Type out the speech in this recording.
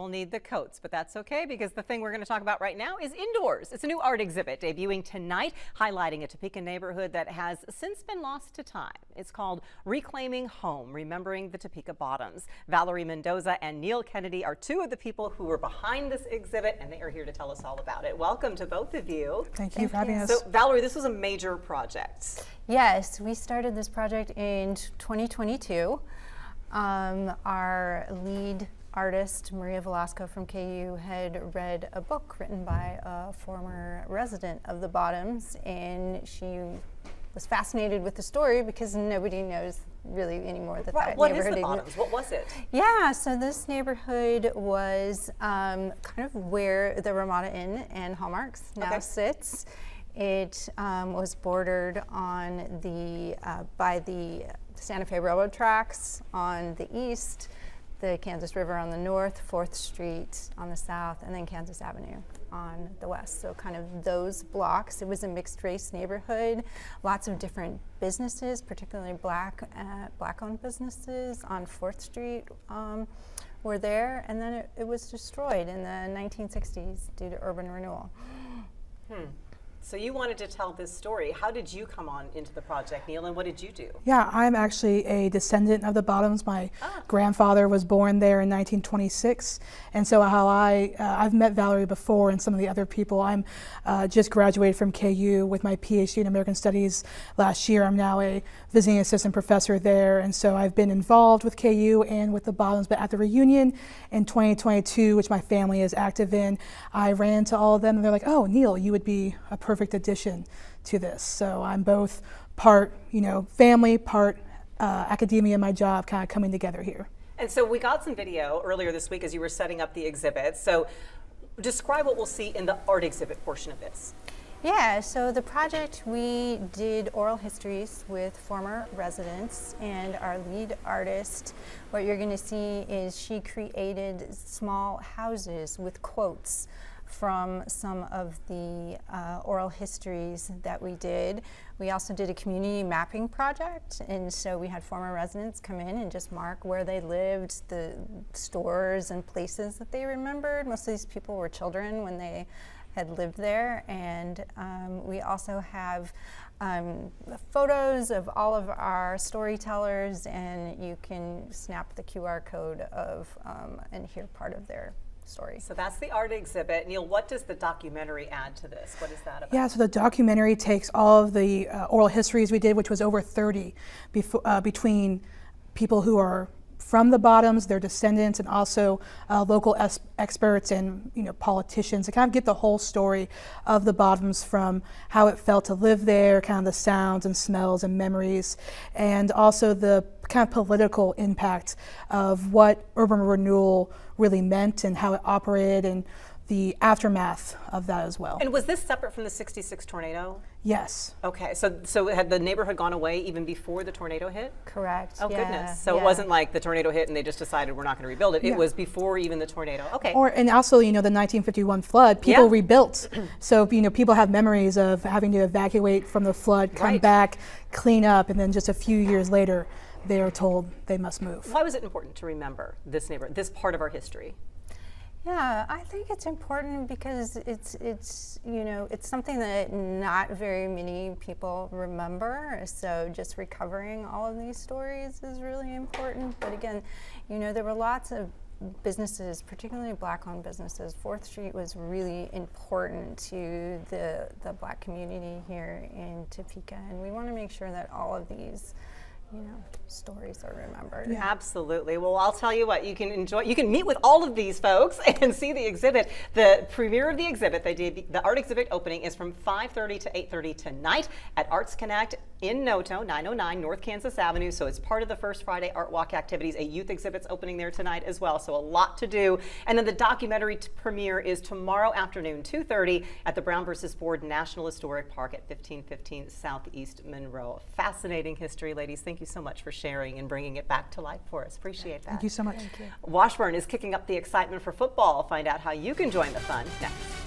will need the coats, but that's okay because the thing we're going to talk about right now is indoors. It's a new art exhibit debuting tonight, highlighting a Topeka neighborhood that has since been lost to time. It's called Reclaiming Home, Remembering the Topeka Bottoms. Valerie Mendoza and Neil Kennedy are two of the people who were behind this exhibit, and they are here to tell us all about it. Welcome to both of you. Thank you for having us. So, Valerie, this was a major project. Yes, we started this project in 2022. Our lead artist, Maria Velasco from KU, had read a book written by a former resident of the Bottoms, and she was fascinated with the story because nobody knows really anymore that that What neighborhood is the Bottoms? What was it? Yeah, so this neighborhood was kind of where the Ramada Inn and Hallmarks now sits. It was bordered on the by the Santa Fe Railroad tracks on the east, the Kansas River on the north, 4th Street on the south, and then Kansas Avenue on the west. So kind of those blocks. It was a mixed race neighborhood, lots of different businesses, particularly black-owned businesses on 4th Street were there, and then it was destroyed in the 1960s due to urban renewal. So you wanted to tell this story. How did you come on into the project, Neil, and what did you do? Yeah, I'm actually a descendant of the Bottoms. My grandfather was born there in 1926, and so I've met Valerie before and some of the other people. I'm just graduated from KU with my PhD in American Studies last year. I'm now a visiting assistant professor there, and so I've been involved with KU and with the Bottoms. But at the reunion in 2022, which my family is active in, I ran into all of them, and they're like, "Oh, Neil, you would be a perfect addition to this." So I'm both part, family, part academia, my job, kind of coming together here. And so we got some video earlier this week as you were setting up the exhibit. So describe what we'll see in the art exhibit portion of this. Yeah, so the project, we did oral histories with former residents, and our lead artist, what you're going to see is she created small houses with quotes from some of the oral histories that we did. We also did a community mapping project, and so we had former residents come in and just mark where they lived, the stores and places that they remembered. Most of these people were children when they had lived there, and we also have photos of all of our storytellers, and you can snap the QR code and hear part of their story. So that's the art exhibit. Neil, what does the documentary add to this? What is that about? Yeah, so the documentary takes all of the oral histories we did, which was over 30, between people who are from the Bottoms, their descendants, and also local experts and politicians, to kind of get the whole story of the Bottoms, from how it felt to live there, kind of the sounds and smells and memories, and also the kind of political impact of what urban renewal really meant and how it operated, and the aftermath of that as well. And was this separate from the '66 tornado? Yes. Okay, so had the neighborhood gone away even before the tornado hit? Correct. Oh, goodness. So it wasn't like the tornado hit and they just decided we're not going to rebuild it. It was before even the tornado. Okay. And also, the 1951 flood, people rebuilt. So, people have memories of having to evacuate from the flood, come back, clean up, and then just a few years later, they are told they must move. Why was it important to remember this neighborhood, this part of our history? Yeah, I think it's important because it's something that not very many people remember. So just recovering all of these stories is really important. But again, there were lots of businesses, particularly black-owned businesses. 4th Street was really important to the black community here in Topeka, and we want to make sure that all of these stories are remembered. Yeah. Absolutely. Well, I'll tell you what, you can meet with all of these folks and see the exhibit. The premiere of the exhibit, the art exhibit opening is from 5:30 to 8:30 tonight at Arts Connect in Noto, 909 North Kansas Avenue. So it's part of the First Friday Art Walk activities. A youth exhibit's opening there tonight as well. So a lot to do. And then the documentary premiere is tomorrow afternoon, 2:30 at the Brown versus Ford National Historic Park at 1515 Southeast Monroe. Fascinating history, ladies. Thank you so much for sharing and bringing it back to life for us. Appreciate that. Thank you so much. Thank you. Washburn is kicking up the excitement for football. Find out how you can join the fun next.